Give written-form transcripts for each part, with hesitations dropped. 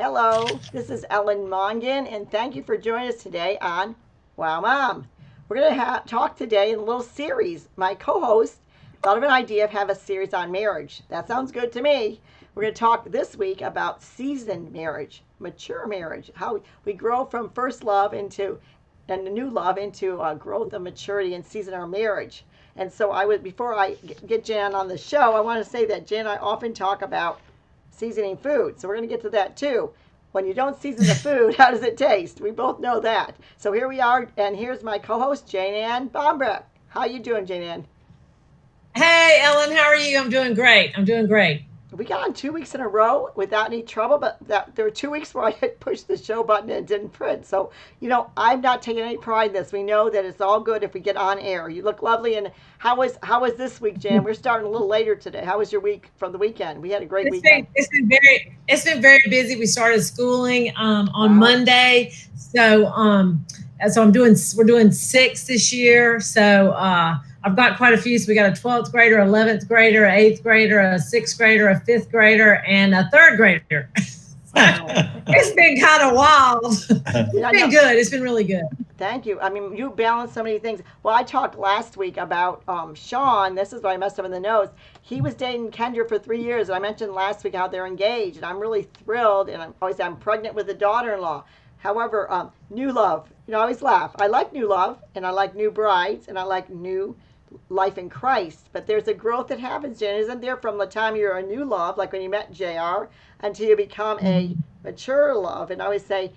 Hello, this is Ellen Mongan, and thank you for joining us today on Wow Mom. We're going to talk today in a little series. My co host thought of an idea of have a series on marriage. That sounds good to me. We're going to talk this week about seasoned marriage, mature marriage, how we grow from first love into and the new love into growth and maturity and season our marriage. And so I would, before I get Jan on the show, I want to say that Jan and I often talk about seasoning food. So we're going to get to that too. When you don't season the food, how does it taste? We both know that. So here we are, and here's my co-host, Jane Ann Bonbrake. How you doing, Jane Ann? Hey, Ellen, how are you? I'm doing great. I'm doing great. We got on 2 weeks in a row without any trouble, but there were 2 weeks where I had pushed the show button and it didn't print. So, I'm not taking any pride in this. We know that it's all good if we get on air. You look lovely. And how was this week, Jan? We're starting a little later today. How was your week from the weekend? We had a great It's weekend. been it's been very busy. We started schooling on Wow. Monday, so we're doing six this year. So I've got quite a few. So we got a 12th grader, 11th grader, 8th grader, a 6th grader, a 5th grader, and a 3rd grader. Wow. It's been kind of wild. It's Yeah, been no, good. It's been really good. thank you. I mean, you balance so many things. Well, I talked last week about Sean. This is what I messed up in the notes. He was dating Kendra for 3 years, and I mentioned last week how they're engaged, and I'm really thrilled. And I'm pregnant with a daughter-in-law. However, new love. I always laugh. I like new love, and I like new brides, and I like new life in Christ. But there's a growth that happens, Jen, isn't there, from the time you're a new love, like when you met Jr., until you become a mature love. And I always say,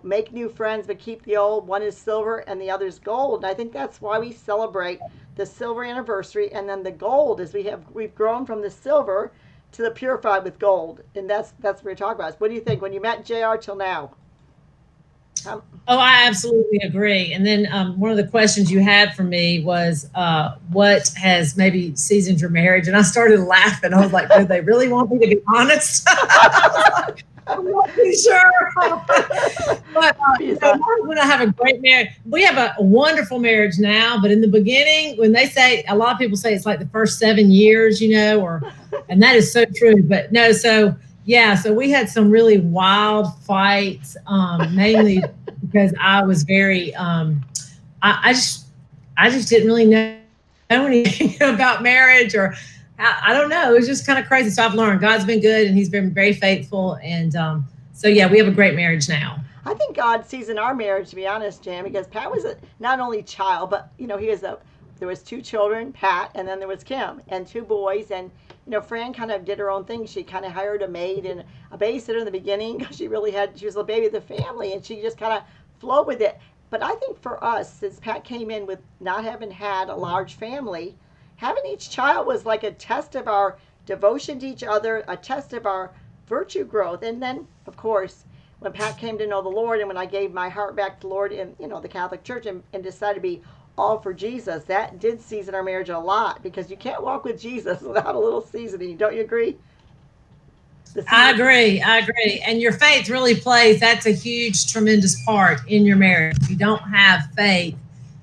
make new friends, but keep the old. One is silver and the other is gold. And I think that's why we celebrate the silver anniversary, and then the gold is we've grown from the silver to the purified with gold, and that's what we're talking about. What do you think when you met Jr. till now? Oh, I absolutely agree. And then one of the questions you had for me was, what has maybe seasoned your marriage? And I started laughing. I was like, do they really want me to be honest? I'm not too sure. But we're going to have a great marriage. We have a wonderful marriage now. But in the beginning, when they say, a lot of people say it's like the first 7 years, and that is so true. But no, so yeah, so we had some really wild fights, mainly because I was very, I just, I just didn't really know anything about marriage, or I don't know. It was just kind of crazy. So I've learned God's been good and He's been very faithful, and so yeah, we have a great marriage now. I think God sees in our marriage, to be honest, Jan, because Pat was not only child, but he was there was two children, Pat, and then there was Kim, and two boys, and Fran kind of did her own thing. She kind of hired a maid and a babysitter in the beginning because she was the baby of the family, and she just kind of flowed with it. But I think for us, since Pat came in with not having had a large family, having each child was like a test of our devotion to each other, a test of our virtue growth, and then of course when Pat came to know the Lord, and when I gave my heart back to the Lord in the Catholic Church, and decided to be all for Jesus, that did season our marriage a lot, because you can't walk with Jesus without a little seasoning. Don't you agree? I agree. I agree. And your faith really plays, that's a huge, tremendous part in your marriage. If you don't have faith,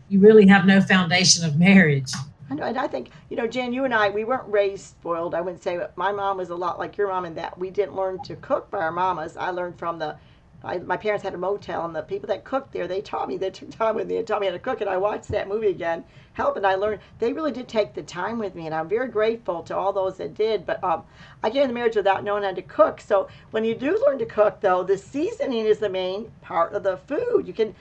you really have no foundation of marriage. I know, and I think, Jan, you and I, we weren't raised spoiled. I wouldn't say, but my mom was a lot like your mom in that we didn't learn to cook by our mamas. I learned from my parents had a motel, and the people that cooked there, they taught me. They took time with me and taught me how to cook, and I watched that movie again, Help, and I learned. They really did take the time with me, and I'm very grateful to all those that did. But I came in the marriage without knowing how to cook. So when you do learn to cook, though, the seasoning is the main part of the food. You can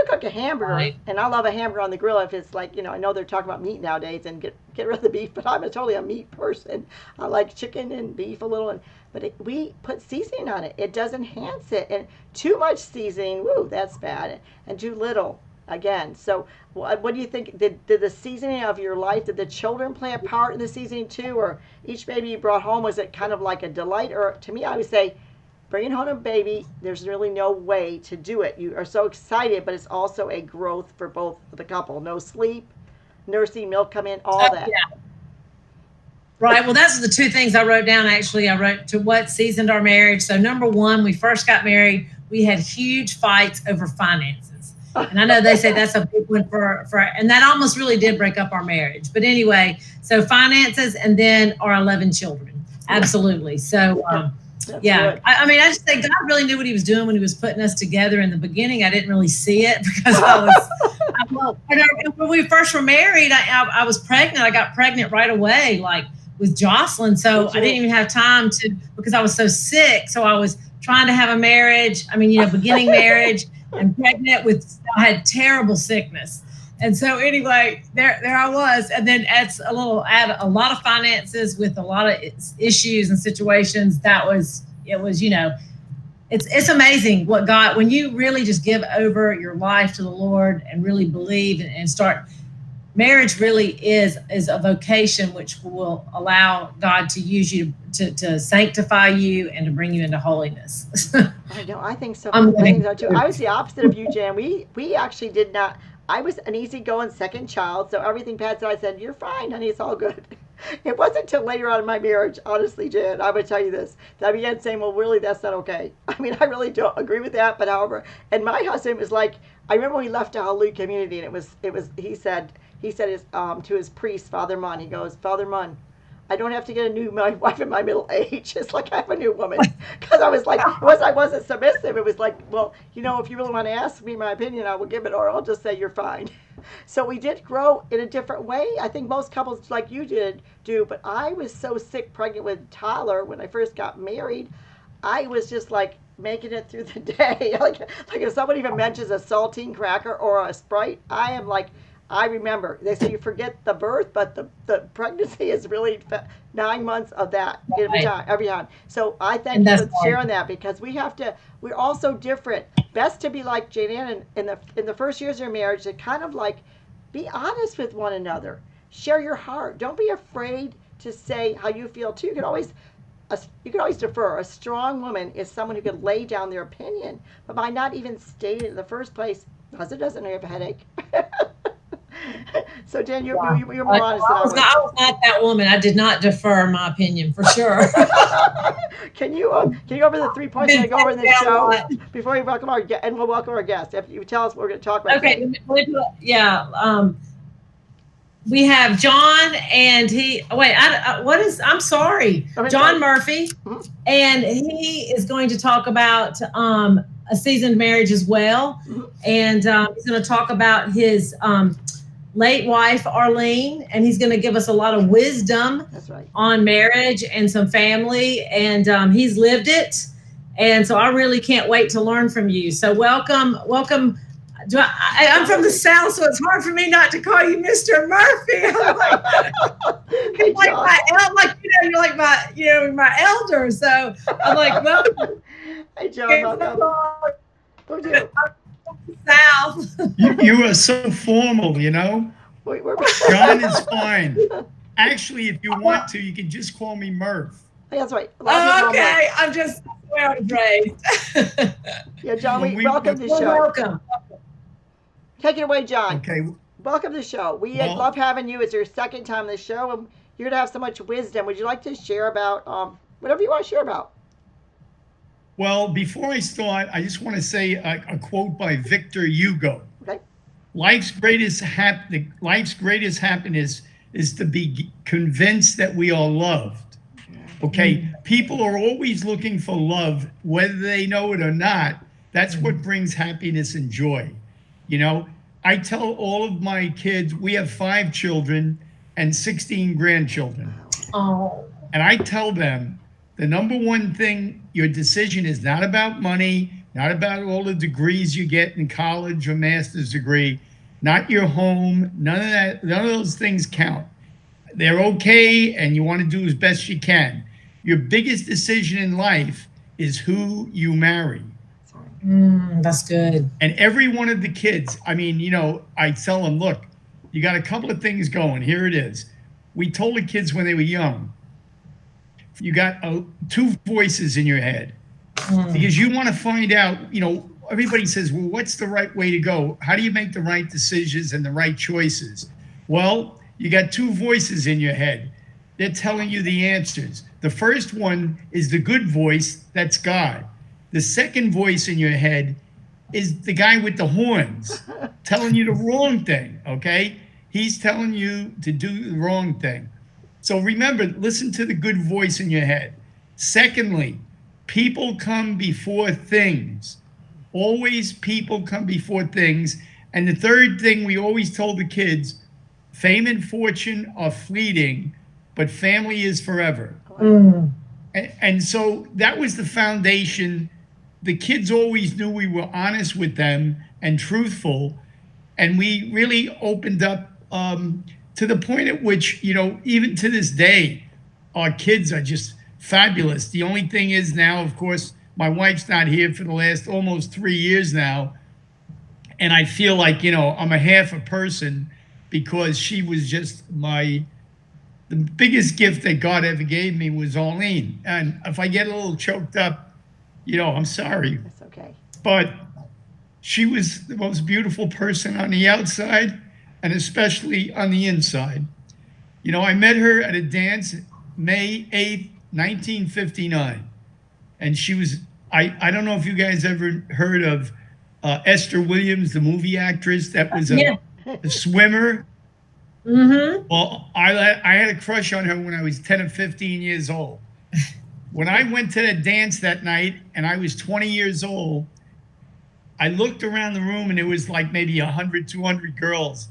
cook a hamburger, Right. and I love a hamburger on the grill if it's like, I know they're talking about meat nowadays and get rid of the beef, but I'm totally a meat person. I like chicken and beef a little, but we put seasoning on it. It does enhance it, and too much seasoning, woo, that's bad, and too little, again. So what do you think? Did the seasoning of your life, did the children play a part in the seasoning too, or each baby you brought home, was it kind of like a delight? Or to me, I would say, bringing home a baby, there's really no way to do it. You are so excited, but it's also a growth for both the couple. No sleep, nursing, milk come in, all that. Yeah. Right. Well, those are the two things I wrote down. Actually, I wrote to what seasoned our marriage. So, number one, we first got married. We had huge fights over finances, and I know they say that's a big one and that almost really did break up our marriage. But anyway, so finances, and then our 11 children. Absolutely. So, That's Yeah. good. I mean, I just think God really knew what he was doing when he was putting us together. In the beginning, I didn't really see it because when we first were married, I was pregnant. I got pregnant right away, like with Jocelyn. So I didn't even have time because I was so sick. So I was trying to have a marriage. I mean, beginning marriage and pregnant I had terrible sickness. And so anyway, there I was. And then add a lot of finances with a lot of issues and situations. It's amazing what God, when you really just give over your life to the Lord and really believe and start, marriage really is a vocation which will allow God to use you to sanctify you and to bring you into holiness. I know. I think so. I think so too. I was the opposite of you, Jan. We actually did not. I was an easygoing second child, so everything Pat said, I said, "You're fine, honey. It's all good." It wasn't until later on in my marriage, honestly, Jan, I would tell you this, that I began saying, "Well, really, that's not okay." I mean, I really don't agree with that, but however, and my husband was like, I remember when we left a Hallelujah community, and it was. He said to his priest, Father Munn, he goes, Father Munn, I don't have to get a new wife in my middle age. It's like I have a new woman. Because I was like, I wasn't submissive. It was like, well, if you really want to ask me my opinion, I will give it, or I'll just say you're fine. So we did grow in a different way. I think most couples like you do, but I was so sick, pregnant with Tyler when I first got married. I was just like making it through the day. like if somebody even mentions a saltine cracker or a Sprite, I am like, I remember. They say you forget the birth, but the pregnancy is really 9 months of that every time. So I thank you for sharing that, because we're all so different. Best to be like Jane Ann in the first years of your marriage, to kind of like be honest with one another. Share your heart. Don't be afraid to say how you feel too. You can always defer. A strong woman is someone who can lay down their opinion, but by not even stating it in the first place, husband doesn't know you have a headache. So, Jen, you're more honest than I was. I was not that woman. I did not defer my opinion, for sure. Can you go over the 3 points I go over in the show before we welcome we'll welcome our guest? If you tell us what we're going to talk about. Okay. Yeah. We have John, and I'm sorry, John Murphy, and he is going to talk about a seasoned marriage as well, and he's going to talk about his late wife Arlene, and he's going to give us a lot of wisdom on marriage and some family, and he's lived it, and so I really can't wait to learn from you. So welcome. I'm from the South, so it's hard for me not to call you Mr. Murphy. I'm like, you're like my elder. So I'm like, well, hey John, welcome. South. You are so formal, John is fine. Actually, if you want to, you can just call me Murph. That's right. Okay, I'm just where I was raised. Yeah, John, welcome to the show. Welcome. Take it away, John. Okay. Welcome to the show. We love having you. It's your second time on the show, and you're going to have so much wisdom. Would you like to share about whatever you want to share about? Well, before I start, I just want to say a quote by Victor Hugo. Okay. Life's greatest happiness is to be convinced that we are loved. Okay. People are always looking for love, whether they know it or not. That's what brings happiness and joy. I tell all of my kids, we have 5 children and 16 grandchildren. Oh. And I tell them, the number one thing, your decision is not about money, not about all the degrees you get in college or master's degree, not your home, none of that, none of those things count. They're okay, and you want to do as best you can. Your biggest decision in life is who you marry. That's good. And every one of the kids, I tell them, look, you got a couple of things going. Here it is. We told the kids when they were young, you got 2 voices in your head, because you want to find out, everybody says, well, what's the right way to go? How do you make the right decisions and the right choices? Well, you got 2 voices in your head. They're telling you the answers. The first one is the good voice. That's God. The second voice in your head is the guy with the horns telling you the wrong thing, okay? He's telling you to do the wrong thing. So remember, listen to the good voice in your head. Secondly, people come before things. Always people come before things. And the third thing we always told the kids, fame and fortune are fleeting, but family is forever. And so that was the foundation. The kids always knew we were honest with them and truthful. And we really opened up to the point at which, even to this day, our kids are just fabulous. The only thing is now, of course, my wife's not here for the last almost 3 years now. And I feel like, I'm a half a person because she was just the biggest gift that God ever gave me was Arlene. And if I get a little choked up, I'm sorry. That's okay. But she was the most beautiful person on the outside and especially on the inside. I met her at a dance May 8th, 1959. And she was, I don't know if you guys ever heard of Esther Williams, the movie actress that was a swimmer. Mm-hmm. Well, I had a crush on her when I was 10 or 15 years old. When I went to the dance that night and I was 20 years old, I looked around the room and it was like maybe 100, 200 girls.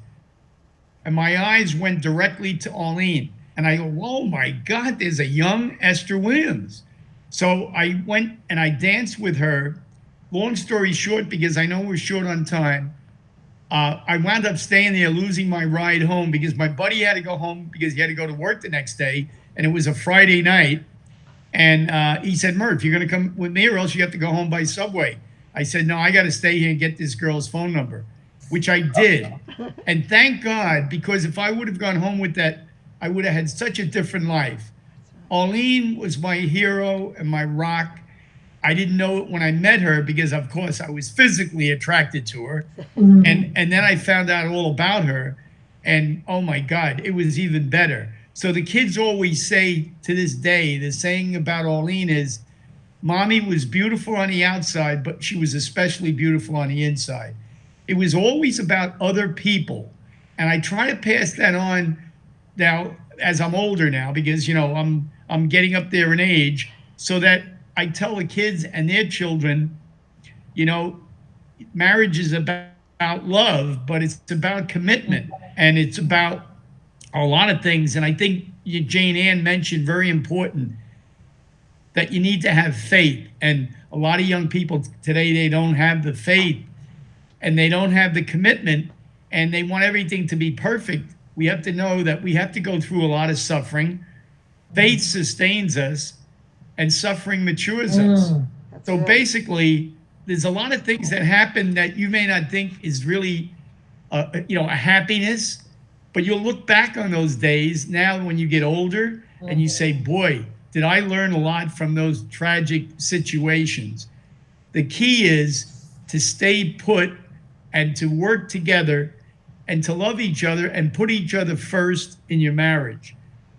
And my eyes went directly to Arlene. And I go, oh my God, there's a young Esther Williams. So I went and I danced with her. Long story short, because I know we're short on time, I wound up staying there, losing my ride home because my buddy had to go home because he had to go to work the next day. And it was a Friday night. And he said, Murph, you're going to come with me or else you have to go home by subway. I said, no, I got to stay here and get this girl's phone number, which I did. And thank God, because if I would have gone home with that, I would have had such a different life. Arlene was my hero and my rock. I didn't know it when I met her because, of course, I was physically attracted to her. And then I found out all about her. And, oh, my God, it was even better. So the kids always say to this day, the saying about Arlene is, Mommy was beautiful on the outside, but she was especially beautiful on the inside. It was always about other people. And I try to pass that on now as I'm older now because, I'm getting up there in age so that I tell the kids and their children, marriage is about love, but it's about commitment and it's about a lot of things. And I think Jane Ann mentioned very important that you need to have faith. And a lot of young people today, they don't have the faith and they don't have the commitment and they want everything to be perfect. We have to know that we have to go through a lot of suffering. Faith sustains us and suffering matures us. So basically, there's a lot of things that happen that you may not think is really, a happiness, but you'll look back on those days now when you get older and you say, boy, did I learn a lot from those tragic situations. The key is to stay put and to work together and to love each other and put each other first in your marriage.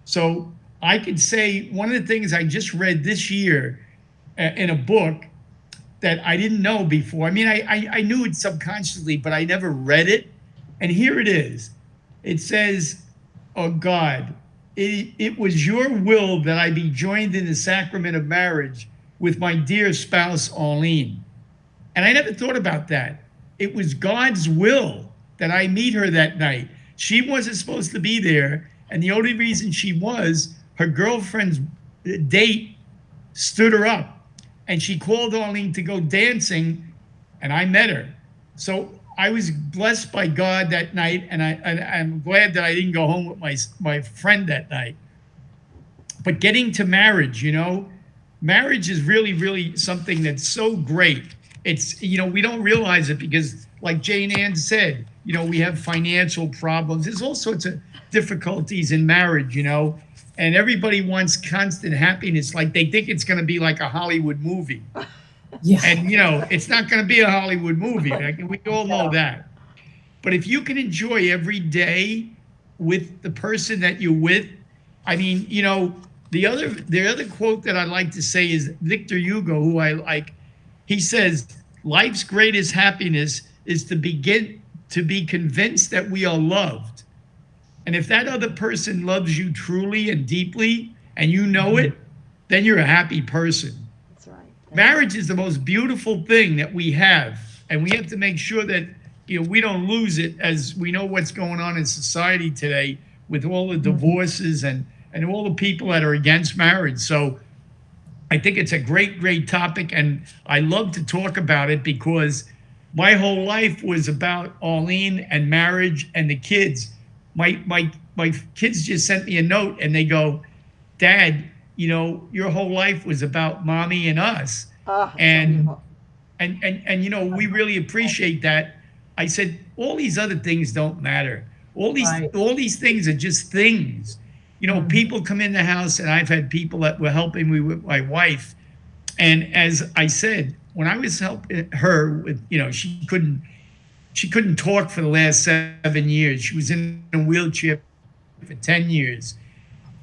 So I could say one of the things I just read this year in a book that I didn't know before. I mean, I knew it subconsciously, but I never read it. And here it is. It says, oh God, it was your will that I be joined in the sacrament of marriage with my dear spouse, Arlene. And I never thought about that. It was God's will that I meet her that night. She wasn't supposed to be there. And the only reason she was, her girlfriend's date stood her up. And she called Arlene to go dancing, and I met her. So I was blessed by God that night, and I'm glad that I didn't go home with my friend that night. But getting to marriage, marriage is really, really something that's so great. It's, we don't realize it because, like Jane Ann said, we have financial problems. There's all sorts of difficulties in marriage, and everybody wants constant happiness. Like they think it's going to be like a Hollywood movie. Yeah. And, it's not going to be a Hollywood movie. We all know that. But if you can enjoy every day with the person that you're with, I mean, the other quote that I like to say is Victor Hugo, who I like. He says, life's greatest happiness is to be convinced that we are loved. And if that other person loves you truly and deeply, and you know it, then you're a happy person. That's right. Marriage is the most beautiful thing that we have, and we have to make sure that we don't lose it, as we know what's going on in society today with all the divorces and all the people that are against marriage. So I think it's a great topic, and I love to talk about it because my whole life was about Arlene and marriage and the kids. My kids just sent me a note and they go, Dad, your whole life was about mommy and us. And we really appreciate that. I said, all these other things don't matter. All these things are just things. People come in the house, and I've had people that were helping me with my wife. And as I said, when I was helping her with, she couldn't talk for the last 7 years. She was in a wheelchair for 10 years.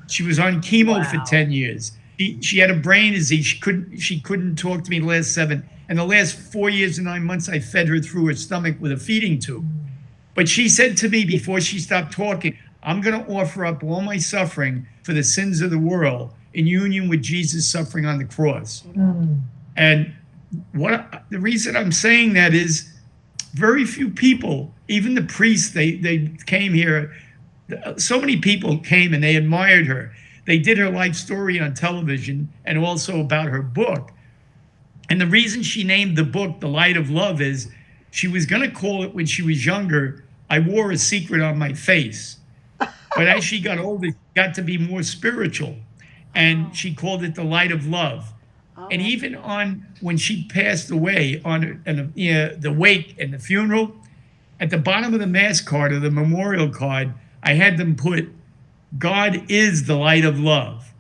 She was on chemo for 10 years. She had a brain disease. She couldn't talk to me the last 7. And the last 4 years and 9 months, I fed her through her stomach with a feeding tube. But she said to me before she stopped talking, I'm going to offer up all my suffering for the sins of the world in union with Jesus suffering on the cross. And the reason I'm saying that is very few people, even the priests, they came here. So many people came and they admired her. They did her life story on television and also about her book. And the reason she named the book The Light of Love is she was going to call it, when she was younger, I Wore a Secret on My Face. But as she got older, she got to be more spiritual. And she called it The Light of Love. And even when she passed away, on the wake and the funeral, at the bottom of the mass card or the memorial card, I had them put, God is the light of love.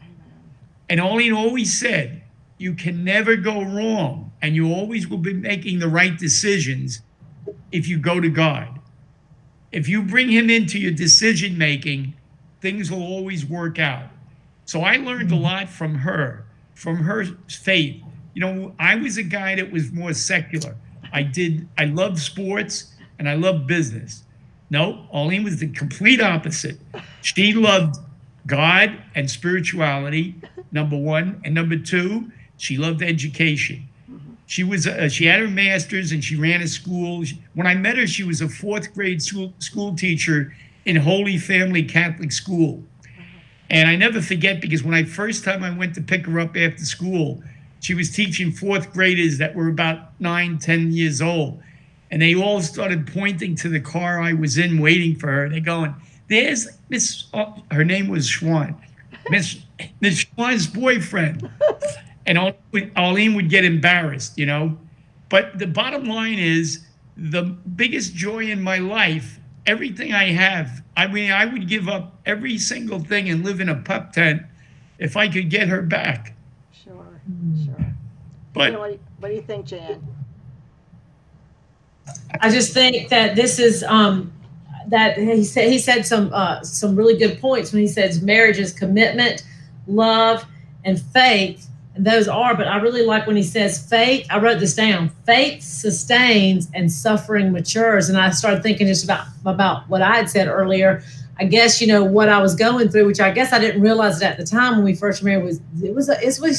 And Arlene always said, you can never go wrong, and you always will be making the right decisions if you go to God. If you bring him into your decision making, things will always work out. So I learned a lot from her faith. I was a guy that was more secular. I loved sports and I loved business. No, Arlene was the complete opposite. She loved God and spirituality, number one. And number two, she loved education. She had her master's and she ran a school. When I met her, she was a 4th grade school teacher in Holy Family Catholic School. And I never forget, because when first time I went to pick her up after school, she was teaching 4th graders that were about 9, 10 years old. And they all started pointing to the car I was in waiting for her. They're going, there's Miss, her name was Schwan, Miss Schwan's boyfriend. And Arlene would get embarrassed, But the bottom line is, the biggest joy in my life, everything I have, I would give up every single thing and live in a pup tent if I could get her back. Sure. But what do you think, Jan? I just think that this is that he said some really good points when he says marriage is commitment, love, and faith. And those are, but I really like when he says faith. I wrote this down. Faith sustains and suffering matures. And I started thinking just about what I had said earlier. I guess, what I was going through, which I guess I didn't realize it at the time when we first married, it was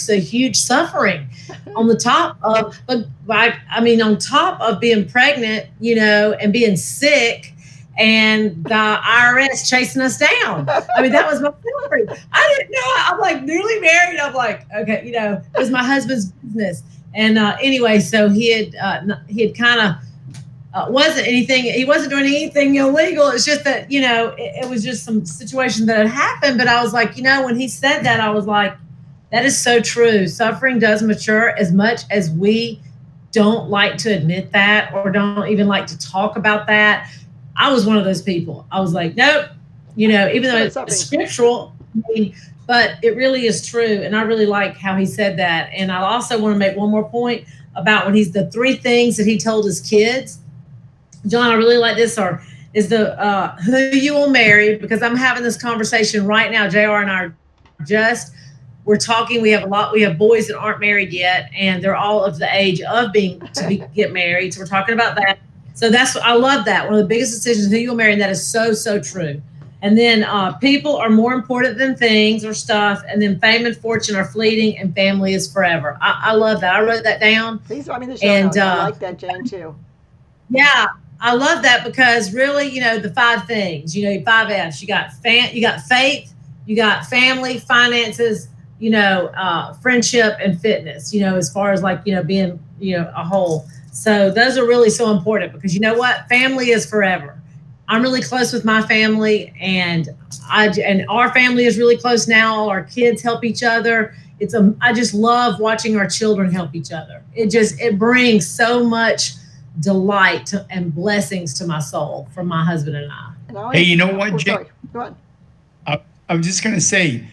a huge suffering on the top of, on top of being pregnant, and being sick, and the IRS chasing us down. That was my story. I didn't know. I'm like newly married. I'm like, okay, it was my husband's business. And anyway, so he had kind of wasn't anything. He wasn't doing anything illegal. It's just that it was just some situation that had happened. But I was like, when he said that, I was like, that is so true. Suffering does mature, as much as we don't like to admit that or don't even like to talk about that. I was one of those people. I was like, nope, even though it's scriptural, but it really is true. And I really like how he said that. And I also want to make one more point about when the 3 things that he told his kids. John, I really like this, is the who you will marry, because I'm having this conversation right now. JR and I we're talking. We have boys that aren't married yet, and they're all of the age of get married. So we're talking about that. So I love that. One of the biggest decisions, who you'll marry, and that is so, so true. And then people are more important than things or stuff. And then fame and fortune are fleeting, and family is forever. I love that. I wrote that down. Please write me the show And notes. I like that, Jane, too. yeah, I love that because really, the five things, five F's. You got faith, you got family, finances, friendship, and fitness. As far as like being a whole. So those are really so important because you know what, family is forever. I'm really close with my family, and our family is really close now. All our kids help each other. I just love watching our children help each other. It brings so much delight and blessings to my soul from my husband and I. Hey, you know what, Jane? Sorry. Go on. I was just going to say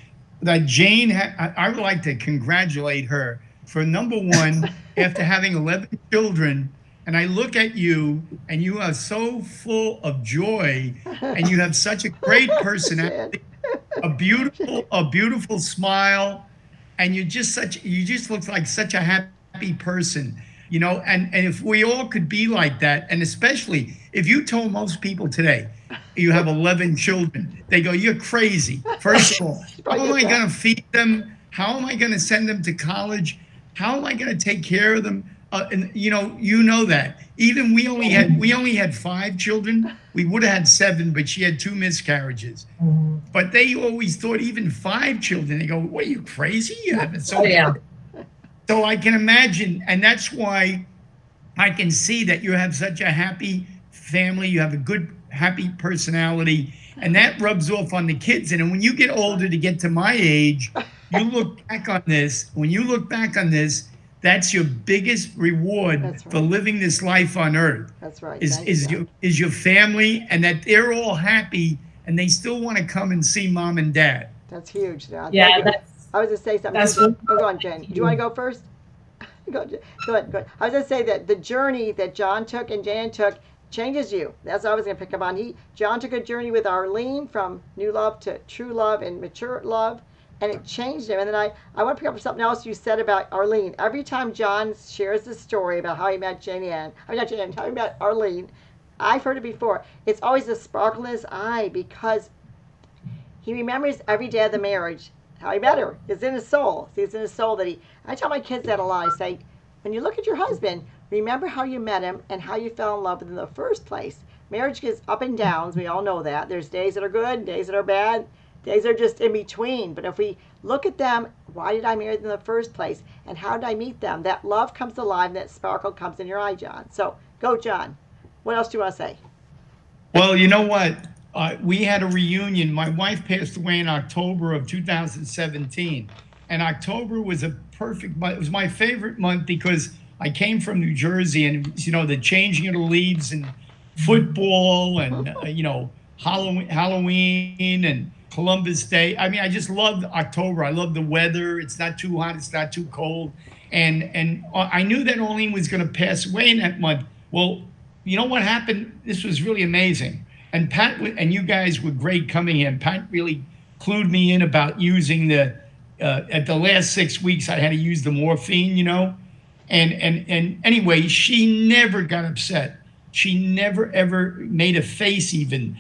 that Jane, I would like to congratulate her for number one, after having 11 children. And I look at you, and you are so full of joy, and you have such a great personality, a beautiful smile, and you just look like such a happy person, And if we all could be like that, and especially if you told most people today you have 11 children, they go, "You're crazy." First of all, how am I going to feed them? How am I going to send them to college? How am I going to take care of them? And you know that. Even we only had 5 children. We would have had 7, but she had 2 miscarriages. Mm-hmm. But they always thought even 5 children. They go, "What, are you crazy? You have it so yeah." So I can imagine, and that's why I can see that you have such a happy family. You have a good, happy personality, and that rubs off on the kids. And when you get older, to get to my age, you look back on this. When you look back on this, that's your biggest reward for living this life on earth. That's right. Is your family, and that they're all happy, and they still want to come and see mom and dad. That's huge. Yeah. I was going to say something. Go on, Jen. Do you want to go first? Go ahead. I was going to say that the journey that John took and Jan took changes you. That's what I was going to pick up on. John took a journey with Arlene from new love to true love and mature love, and it changed him. And then I want to pick up something else you said about Arlene. Every time John shares the story about how he met how he met Arlene, I've heard it before. It's always a sparkle in his eye because he remembers every day of the marriage. How he met her. It's in his soul. See, it's in his soul that I tell my kids that a lot. I say, when you look at your husband, remember how you met him and how you fell in love with him in the first place. Marriage gets up and downs. We all know that. There's days that are good, days that are bad, days that are just in between. But if we look at them, why did I marry them in the first place? And how did I meet them? That love comes alive and that sparkle comes in your eye, John. So go, John. What else do you want to say? Well, you know what? We had a reunion. My wife passed away in October of 2017. And October was a perfect month. It was my favorite month because I came from New Jersey, and the changing of the leaves and football and, Halloween and Columbus Day. I mean, I just loved October. I loved the weather. It's not too hot. It's not too cold. And I knew that Arlene was going to pass away in that month. Well, you know what happened? This was really amazing. And Pat and you guys were great coming in. Pat really clued me in about using at the last 6 weeks, I had to use the morphine, And anyway, she never got upset. She never, ever made a face even.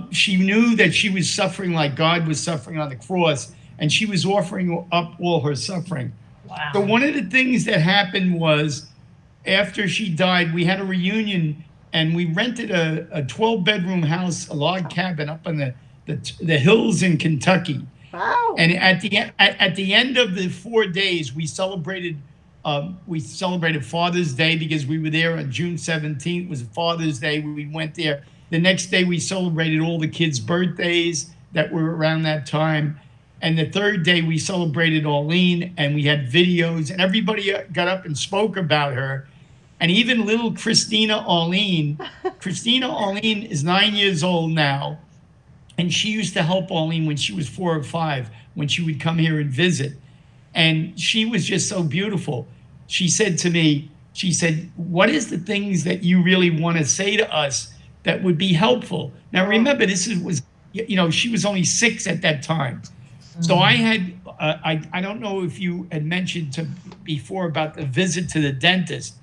She knew that she was suffering like God was suffering on the cross, and she was offering up all her suffering. Wow. So one of the things that happened was after she died, we had a reunion, and we rented a 12-bedroom house, a log cabin up on the hills in Kentucky. Wow. And at the end of the 4 days, we celebrated Father's Day because we were there on June 17th. It was Father's Day. We went there. The next day, we celebrated all the kids' birthdays that were around that time. And the third day, we celebrated Arlene, and we had videos, and everybody got up and spoke about her. And even little Christina Arlene is 9 years old now. And she used to help Arlene when she was 4 or 5, when she would come here and visit. And she was just so beautiful. She said to me, "What is the things that you really want to say to us that would be helpful?" Now, remember, she was only 6 at that time. So I had, I don't know if you had mentioned before about the visit to the dentist.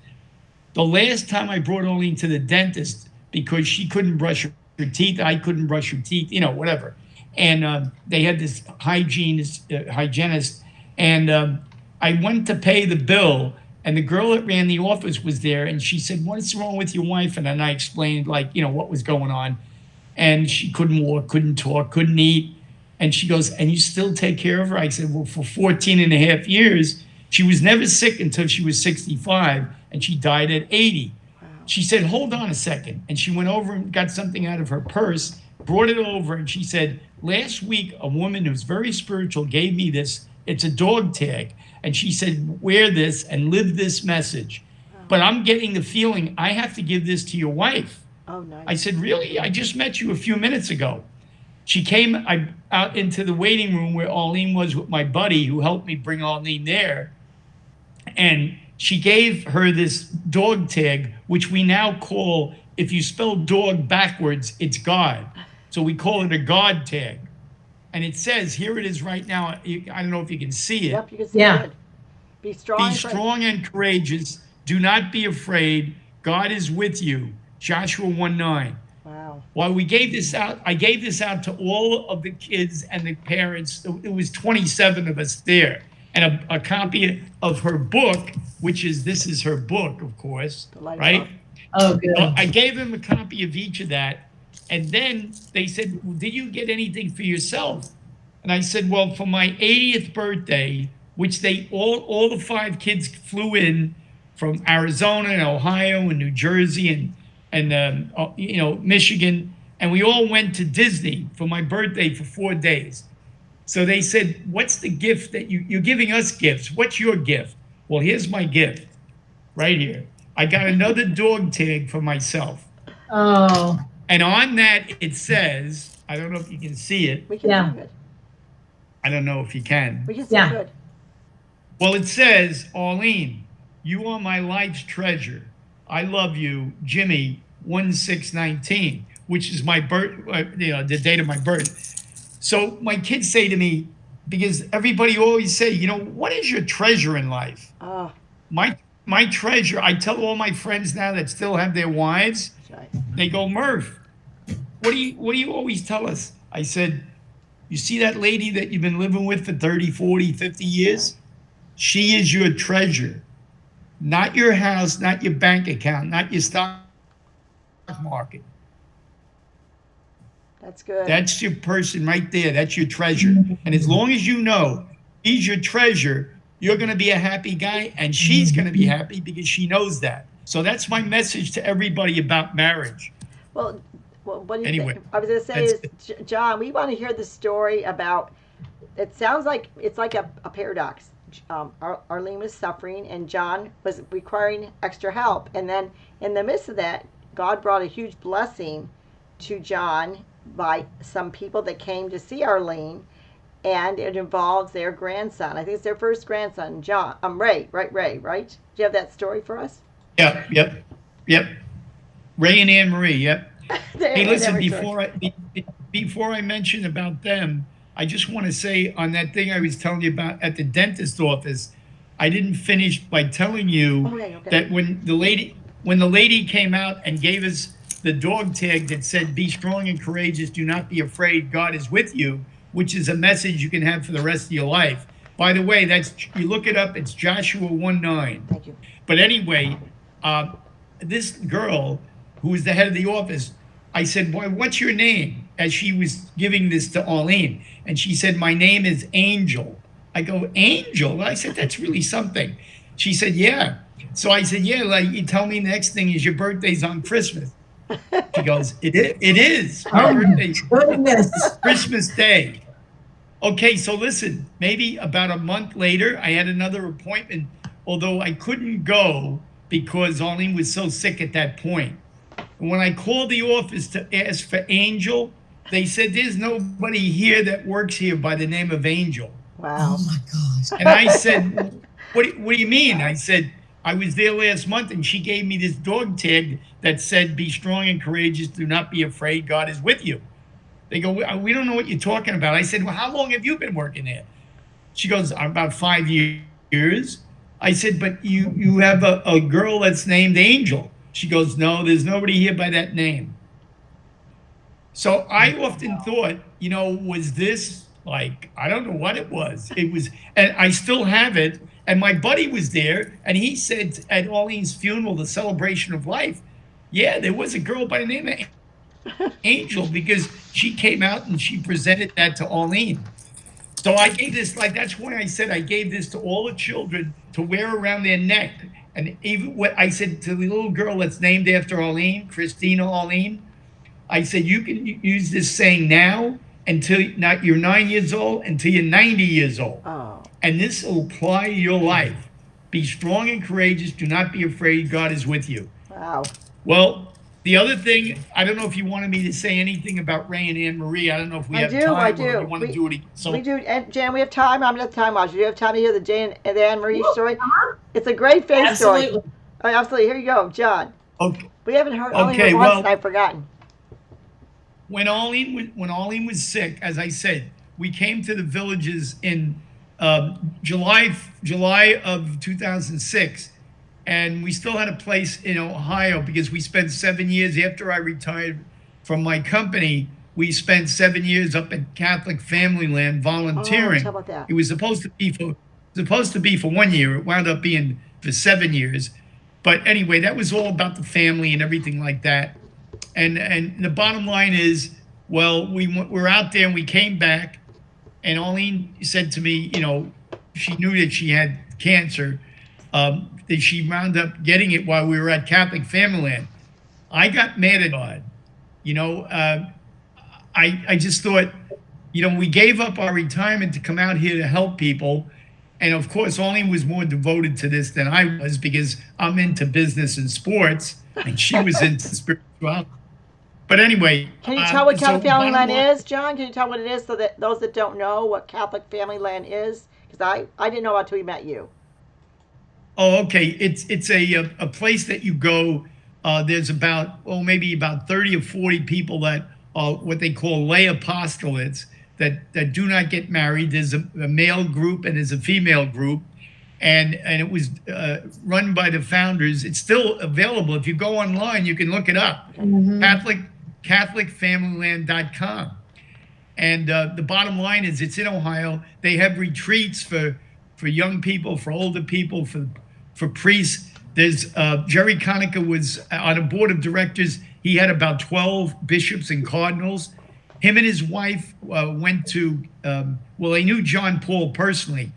The last time I brought Arlene to the dentist, because she couldn't brush her her teeth. I couldn't brush her teeth, whatever. And they had this hygienist, and I went to pay the bill, and the girl that ran the office was there, and she said, "What's wrong with your wife?" And then I explained, what was going on, and she couldn't walk, couldn't talk, couldn't eat. And she goes, "And you still take care of her?" I said, "Well, for 14 and a half years, she was never sick until she was 65, and she died at 80. Wow. She said, "Hold on a second." And she went over and got something out of her purse, brought it over, and she said, "Last week, a woman who's very spiritual gave me this. It's a dog tag. And she said, wear this and live this message. Wow. But I'm getting the feeling I have to give this to your wife." Oh, nice. I said, "Really? I just met you a few minutes ago." She came out into the waiting room where Arlene was with my buddy who helped me bring Arlene there. And she gave her this dog tag, which we now call, if you spell dog backwards, it's God. So we call it a God tag. And it says, here it is right now. I don't know if you can see it. Yep, you can see it. Be strong. Be strong and courageous. Do not be afraid. God is with you. Joshua 1:9. Wow. While we gave this out, I gave this out to all of the kids and the parents. It was 27 of us there. And a copy of her book, this is her book, of course, right? Oh, good. I gave them a copy of each of that. And then they said, "Well, did you get anything for yourself?" And I said, "Well, for my 80th birthday," which they all the 5 kids flew in from Arizona and Ohio and New Jersey and Michigan, and we all went to Disney for my birthday for 4 days. So they said, "What's the gift that you're giving us gifts? What's your gift?" Well, here's my gift right here. I got another dog tag for myself. Oh. And on that, it says, I don't know if you can see it. We can see it. I don't know if you can. We can see it good. Well, it says, "Arlene, you are my life's treasure. I love you, Jimmy, 1/6/19," which is my birth, the date of my birth. So my kids say to me, because everybody always say, "What is your treasure in life?" Oh. My treasure, I tell all my friends now that still have their wives, they go, "Murph, what do you always tell us?" I said, "You see that lady that you've been living with for 30, 40, 50 years? She is your treasure. Not your house, not your bank account, not your stock market. That's good. That's your person right there. That's your treasure. And as long as you know he's your treasure, you're going to be a happy guy, and she's going to be happy because she knows that." So that's my message to everybody about marriage. Well, what do you Anyway, think? I was going to say John, we want to hear the story about, it sounds like it's like a paradox. Arlene was suffering and John was requiring extra help. And then in the midst of that, God brought a huge blessing to John by some people that came to see Arlene, and it involves their grandson. I think it's their first grandson, Ray, right? Do you have that story for us? Yep. Ray and Anne Marie, yep. Hey, listen, before I mention about them, I just want to say on that thing I was telling you about at the dentist office, I didn't finish by telling you that when the lady came out and gave us the dog tag that said, "Be strong and courageous, do not be afraid, God is with you," which is a message you can have for the rest of your life. By the way, you look it up, it's Joshua 1:9. Thank you. But anyway, this girl who was the head of the office, I said, "Why, what's your name?" as she was giving this to Arlene. And she said, "My name is Angel." I go, "Angel?" I said, "That's really something." She said, "Yeah." So I said, "Yeah, like you tell me next thing is your birthday's on Christmas." She goes, It is. My birthday's Christmas Day. Okay, so listen, maybe about a month later, I had another appointment, although I couldn't go because Arlene was so sick at that point. And when I called the office to ask for Angel, they said, "There's nobody here that works here by the name of Angel." Wow. Oh my gosh. And I said, what do you mean? I said, "I was there last month and she gave me this dog tag that said, 'Be strong and courageous, do not be afraid, God is with you.'" They go, "We don't know what you're talking about." I said, "Well, how long have you been working there?" She goes, "About 5 years." I said, "But you have a girl that's named Angel." She goes, "No, there's nobody here by that name." So I often thought, was this like, I don't know what it was. It was, and I still have it. And my buddy was there, and he said at Orleans' funeral, the celebration of life, yeah, there was a girl by the name of Angel, because she came out and she presented that to Orleans. So I gave this, like, that's why I said I gave this to all the children to wear around their neck. And even what I said to the little girl that's named after Arlene, Christina Arlene, I said, you can use this saying now until you're 9 years old, until you're 90 years old. Oh. And this will apply to your life. Be strong and courageous. Do not be afraid. God is with you. Wow. Well, the other thing, I don't know if you wanted me to say anything about Ray and Anne Marie. I don't know if we have time. I do. Or you want to do it. So we do. And Jan, we have time. I'm not time watch. Do you have time to hear the Jane and the Anne Marie story? It's a great faith story. Oh, absolutely. Here you go, John. Okay. We haven't heard only once, well, and I've forgotten. When Arlene was sick, as I said, we came to the Villages in July of 2006. And we still had a place in Ohio because we spent 7 years after I retired from my company. We spent 7 years up at Catholic Family Land volunteering. How about that? It was supposed to be for 1 year. It wound up being for 7 years. But anyway, that was all about the family and everything like that. And the bottom line is, well, we're out there and we came back, and Arlene said to me, she knew that she had cancer. That she wound up getting it while we were at Catholic Family Land. I got mad at God. I just thought, we gave up our retirement to come out here to help people. And of course, Arlene was more devoted to this than I was, because I'm into business and sports, and she was into spirituality. But anyway. Can you tell what Catholic Family Land is, John? Can you tell what it is so that those that don't know what Catholic Family Land is? Because I didn't know until we met you. Oh, okay. It's a place that you go. There's maybe about 30 or 40 people that are what they call lay apostolates that do not get married. There's a male group and there's a female group, and it was run by the founders. It's still available. If you go online, you can look it up. Mm-hmm. CatholicFamilyland.com. And the bottom line is, it's in Ohio. They have retreats for young people, for older people, for priests. There's Jerry Conacher was on a board of directors. He had about 12 bishops and cardinals. Him and his wife went to, they knew John Paul personally.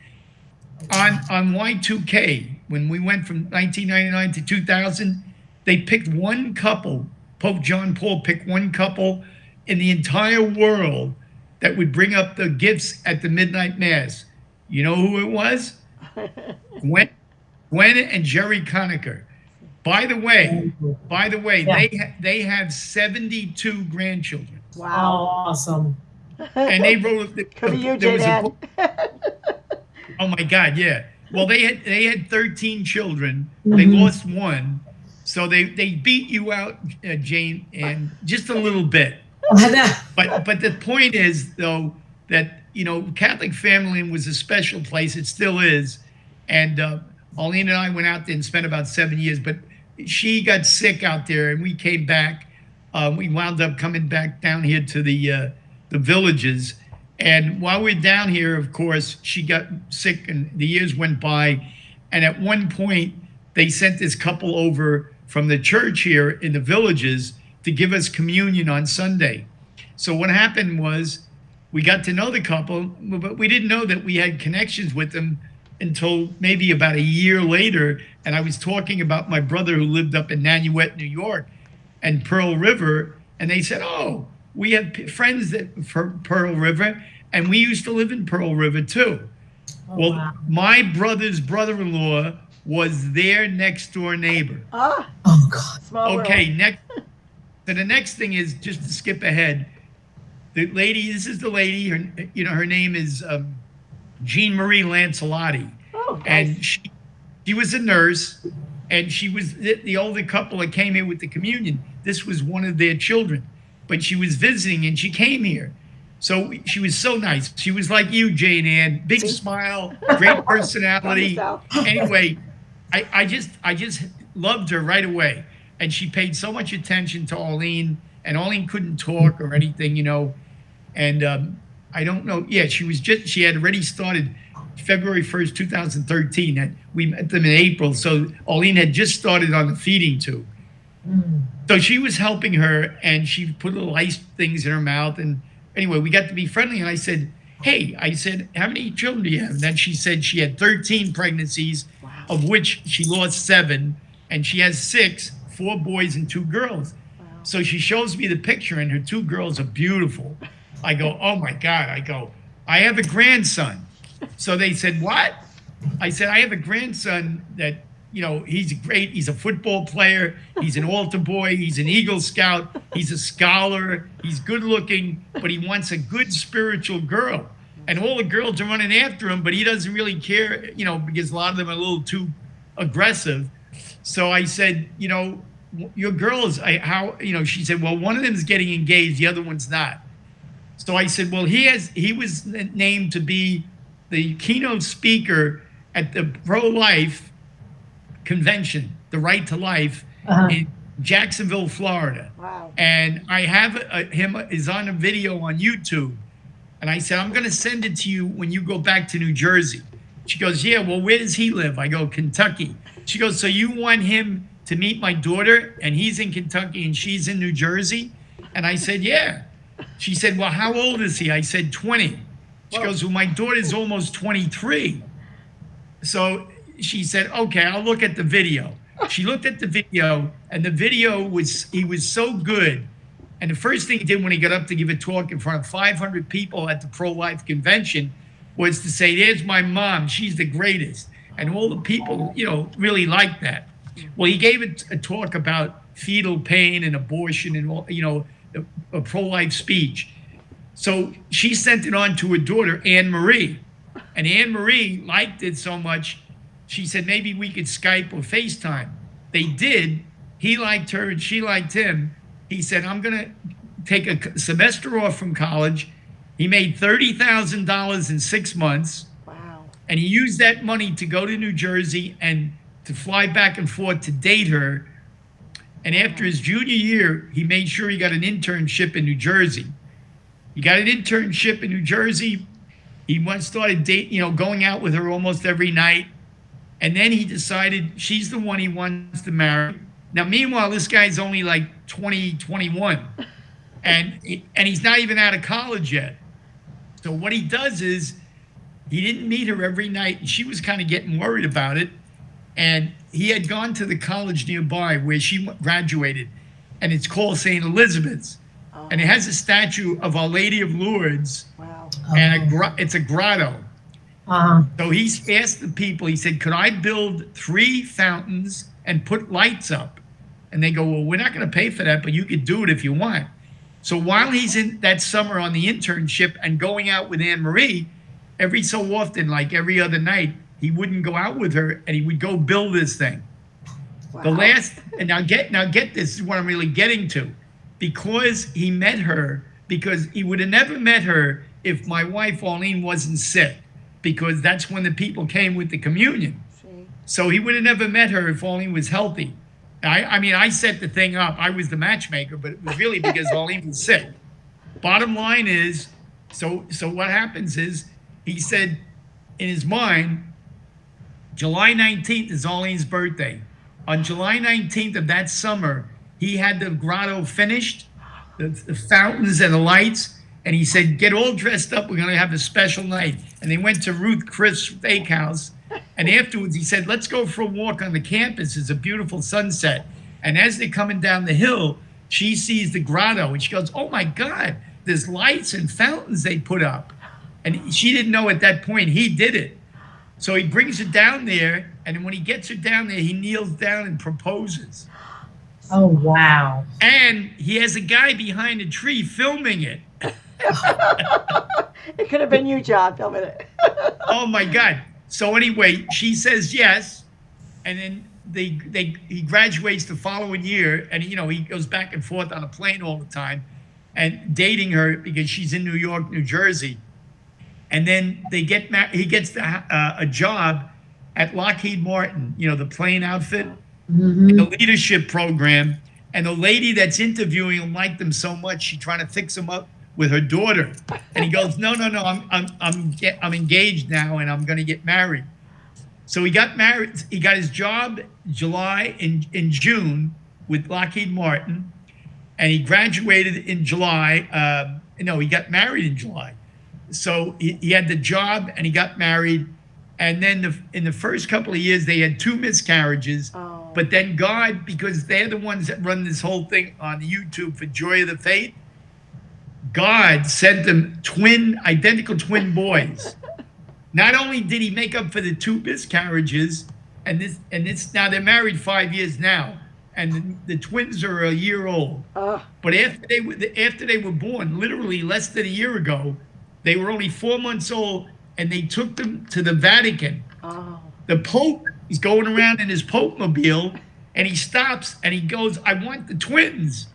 On Y2K, when we went from 1999 to 2000, they picked one couple. Pope John Paul picked one couple in the entire world that would bring up the gifts at the midnight mass. You know who it was? Gwen and Jerry Conacher. By the way, yeah. they have 72 grandchildren. Wow, awesome! And they wrote. Could be you, Jane Ann. Oh my God, yeah. Well, they had 13 children. Mm-hmm. They lost one, so they beat you out, Jane, and just a little bit. But the point is, though, that Catholic Family was a special place. It still is. And Arlene and I went out there and spent about 7 years. But she got sick out there, and we came back. We wound up coming back down here to the Villages. And while we were down here, of course, she got sick, and the years went by. And at one point, they sent this couple over from the church here in the Villages to give us communion on Sunday. So what happened was, we got to know the couple, but we didn't know that we had connections with them until maybe about a year later. And I was talking about my brother who lived up in Nanuet, New York, and Pearl River. And they said, oh, we have friends for Pearl River, and we used to live in Pearl River too. Oh, well, wow. My brother's brother-in-law was their next door neighbor. Oh God. Small okay, world. So the next thing is, just to skip ahead, this is the lady, her name is Jean Marie Lancelotti. Oh, nice. And she was a nurse, and she was the older couple that came here with the communion. This was one of their children, but she was visiting, and she came here. So she was so nice. She was like you, Jane Ann, big smile, great personality. Anyway, I just loved her right away. And she paid so much attention to Arlene, and Arlene couldn't talk or anything, and I don't know. Yeah, she had already started February 1st, 2013, and we met them in April. So Arlene had just started on the feeding tube. So she was helping her, and she put little ice things in her mouth. And anyway, we got to be friendly, and I said, hey, how many children do you have? And then she said she had 13 pregnancies, of which she lost 7, and she has 6, 4 boys and 2 girls. So she shows me the picture, and her 2 girls are beautiful. I go, oh my God. I go, I have a grandson. So they said, what? I said, I have a grandson that, he's great. He's a football player. He's an altar boy. He's an Eagle Scout. He's a scholar. He's good looking, but he wants a good spiritual girl. And all the girls are running after him, but he doesn't really care, because a lot of them are a little too aggressive. So I said, your girls, she said, well, one of them is getting engaged. The other one's not. So I said, well, he was named to be the keynote speaker at the pro-life convention, the Right to Life, in Jacksonville, Florida. Wow. And I have him is on a video on YouTube. And I said, I'm going to send it to you when you go back to New Jersey. She goes, yeah, well, where does he live? I go, Kentucky. She goes, so you want him to meet my daughter, and he's in Kentucky and she's in New Jersey? And I said, yeah. She said, well, how old is he? I said, 20. She goes, well, my daughter's almost 23. So she said, okay, I'll look at the video. She looked at the video, and the video he was so good. And the first thing he did when he got up to give a talk in front of 500 people at the pro-life convention was to say, there's my mom. She's the greatest. And all the people, really liked that. Well, he gave a talk about fetal pain and abortion and all, a pro-life speech. So she sent it on to her daughter, Anne Marie. And Anne Marie liked it so much, she said, maybe we could Skype or FaceTime. They did. He liked her and she liked him. He said, I'm going to take a semester off from college. He made $30,000 in 6 months. Wow. And he used that money to go to New Jersey and to fly back and forth to date her. And after his junior year, he made sure he got an internship in New Jersey. He got an internship in New Jersey. He started going out with her almost every night. And then he decided she's the one he wants to marry. Now, meanwhile, this guy's only like 20, 21. And he's not even out of college yet. So what he does is he didn't meet her every night. And she was kind of getting worried about it. And he had gone to the college nearby where she graduated. And it's called St. Elizabeth's. Oh. And it has a statue of Our Lady of Lourdes. Wow. And it's a grotto. Uh-huh. So he's asked the people, he said, could I build 3 fountains and put lights up? And they go, well, we're not going to pay for that, but you could do it if you want. So while he's in that summer on the internship and going out with Anne Marie, every so often, like every other night, he wouldn't go out with her and he would go build this thing. Wow. And now get this, this is what I'm really getting to. Because he met her, because he would have never met her if my wife Arlene wasn't sick, because that's when the people came with the communion. See? So he would have never met her if Arlene was healthy. I mean, I set the thing up. I was the matchmaker, but it was really because Arlene was sick. Bottom line is, so what happens is, he said in his mind, July 19th is Arlene's birthday. On July 19th of that summer, he had the grotto finished, the fountains and the lights, and he said, get all dressed up. We're going to have a special night. And they went to Ruth Chris Steakhouse. And afterwards, he said, let's go for a walk on the campus. It's a beautiful sunset. And as they're coming down the hill, she sees the grotto. And she goes, oh, my God, there's lights and fountains they put up. And she didn't know at that point he did it. So he brings her down there. And when he gets her down there, he kneels down and proposes. Oh, wow. And he has a guy behind a tree filming it. It could have been you, John, filming it. Oh, my God. So anyway, she says yes, and then he graduates the following year, and he goes back and forth on a plane all the time, and dating her because she's in New York, New Jersey, and then they get he gets a job at Lockheed Martin, the plane outfit, in the leadership program, And the lady that's interviewing him liked him so much, she's trying to fix him up with her daughter. And he goes, no, I'm engaged now, and I'm going to get married. So he got married. He got his job in June with Lockheed Martin, and he graduated in July. No, he got married in July. So he had the job, and he got married. And then in the first couple of years, they had 2 miscarriages. Oh. But then God, because they're the ones that run this whole thing on YouTube for Joy of the Faith, God sent them identical twin boys. Not only did he make up for the 2 miscarriages, and this now they're married 5 years now, and the twins are a year old. But after they were born, literally less than a year ago, they were only 4 months old, and they took them to the Vatican. Oh. The Pope is going around in his Pope mobile, and he stops and he goes, I want the twins.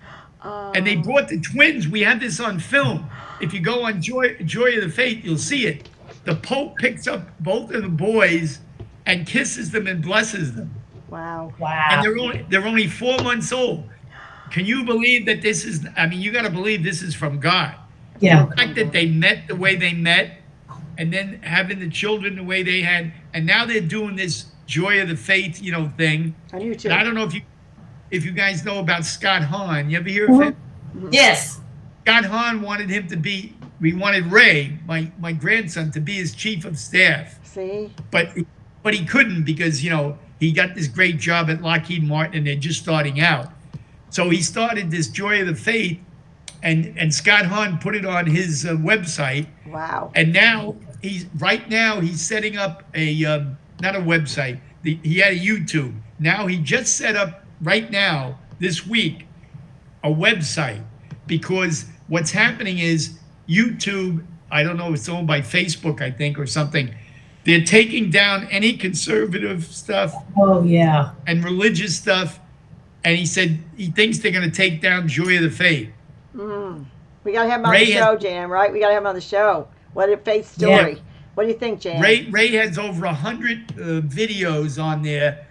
And they brought the twins. We have this on film. If you go on Joy of the Faith, you'll see it. The Pope picks up both of the boys and kisses them and blesses them. Wow. And they're only 4 months old. Can you believe that this is, I mean, you got to believe this is from God. Yeah. The fact that they met the way they met, and then having the children the way they had, and now they're doing this Joy of the Faith, thing. On YouTube. And I don't know if you guys know about Scott Hahn. You ever hear of him? Yes. Scott Hahn we wanted Ray, my grandson, to be his chief of staff. See? But he couldn't because, he got this great job at Lockheed Martin and they're just starting out. So he started this Joy of the Faith, and Scott Hahn put it on his website. Wow. And now he's setting up not a website. He had a YouTube. Now he just set up right now, this week, a website, because what's happening is YouTube, I don't know, it's owned by Facebook, I think, or something. They're taking down any conservative stuff. Oh, yeah. And religious stuff. And he said he thinks they're going to take down Joy of the Faith. We got to have him on the show, Jan, right? We got to have him on the show. What a faith story. Yeah. What do you think, Jan? Ray has over 100 videos on there.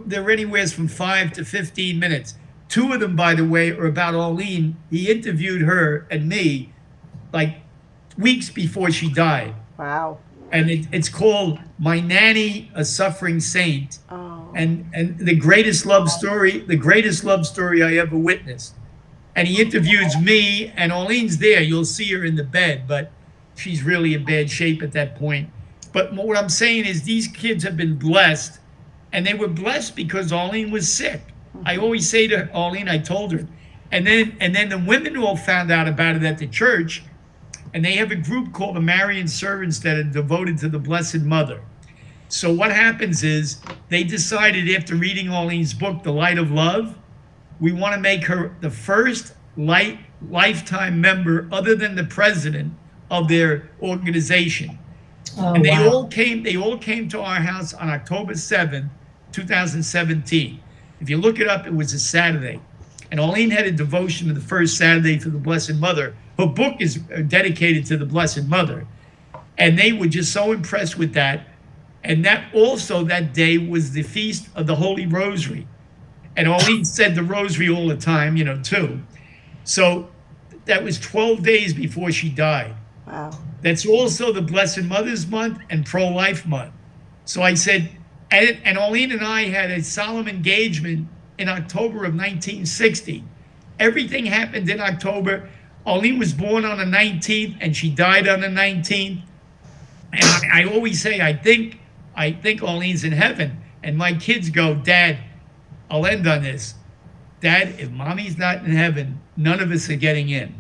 They're anywhere from 5 to 15 minutes. 2 of them, by the way, are about Arlene. He interviewed her and me like weeks before she died. Wow. And it's called My Nanny, a Suffering Saint. Oh. And the greatest love story I ever witnessed. And he interviews me, and Arlene's there. You'll see her in the bed, but she's really in bad shape at that point. But what I'm saying is these kids have been blessed, and they were blessed because Arlene was sick. I always say to Arlene, I told her. And then the women all found out about it at the church, and they have a group called the Marian Servants that are devoted to the Blessed Mother. So what happens is they decided after reading Arlene's book, The Light of Love, we want to make her the first lifetime member other than the president of their organization. Oh, and they wow. all came to our house on October 7th, 2017. If you look it up, it was a Saturday. And Arlene had a devotion to the first Saturday for the Blessed Mother. Her book is dedicated to the Blessed Mother. And they were just so impressed with that. And that day was the Feast of the Holy Rosary. And Arlene said the rosary all the time, too. So that was 12 days before she died. Wow. That's also the Blessed Mother's Month and Pro-Life Month. So I said, and Arlene and I had a solemn engagement in October of 1960. Everything happened in October. Arlene was born on the 19th and she died on the 19th. And I always say, I think Arlene's in heaven. And my kids go, Dad, I'll end on this. Dad, if mommy's not in heaven, none of us are getting in.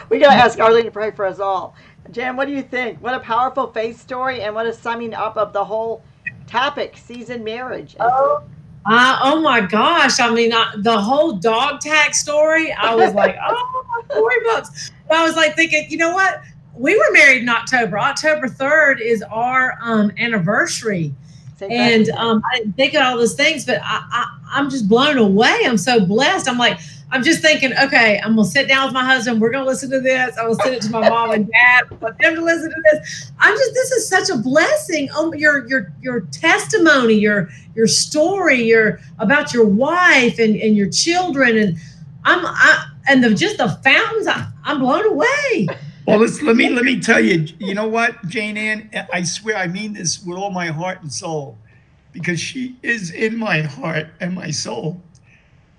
We got to ask Arlene to pray for us all. Jan, what do you think? What a powerful faith story, and what a summing up of the whole topic, seasoned marriage. Oh my gosh. I mean, the whole dog tag story, I was like, oh, $40. But I was like thinking, you know what? We were married in October. October 3rd is our anniversary. And I didn't think of all those things, but I'm just blown away. I'm so blessed. I'm like, I'm just thinking, okay, I'm gonna sit down with my husband. We're gonna listen to this. I will send it to my mom and dad. I want them to listen to this. This is such a blessing. Oh, your testimony, your story, your about your wife and your children, and just the fountains. I'm blown away. Well, let me tell you. You know what, Jane Ann? I swear I mean this with all my heart and soul, because she is in my heart and my soul.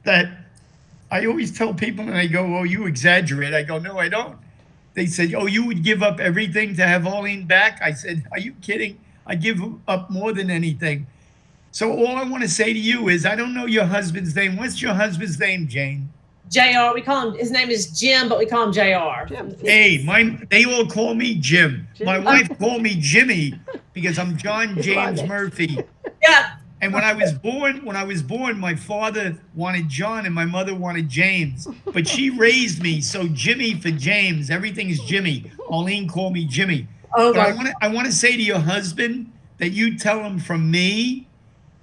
That I always tell people, and they go, "Oh, you exaggerate." I go, "No, I don't." They said, "Oh, you would give up everything to have Arlene back?" I said, "Are you kidding? I give up more than anything." So all I want to say to you is, I don't know your husband's name. What's your husband's name, Jane? JR. We call him. His name is Jim, but we call him JR. Jim. Hey, they all call me Jim. My wife called me Jimmy because I'm John James Murphy. Yeah. And when I was born, my father wanted John and my mother wanted James. But she raised me, so Jimmy for James. Everything's Jimmy. Arlene called me Jimmy. Oh, but I want to say to your husband that you tell him from me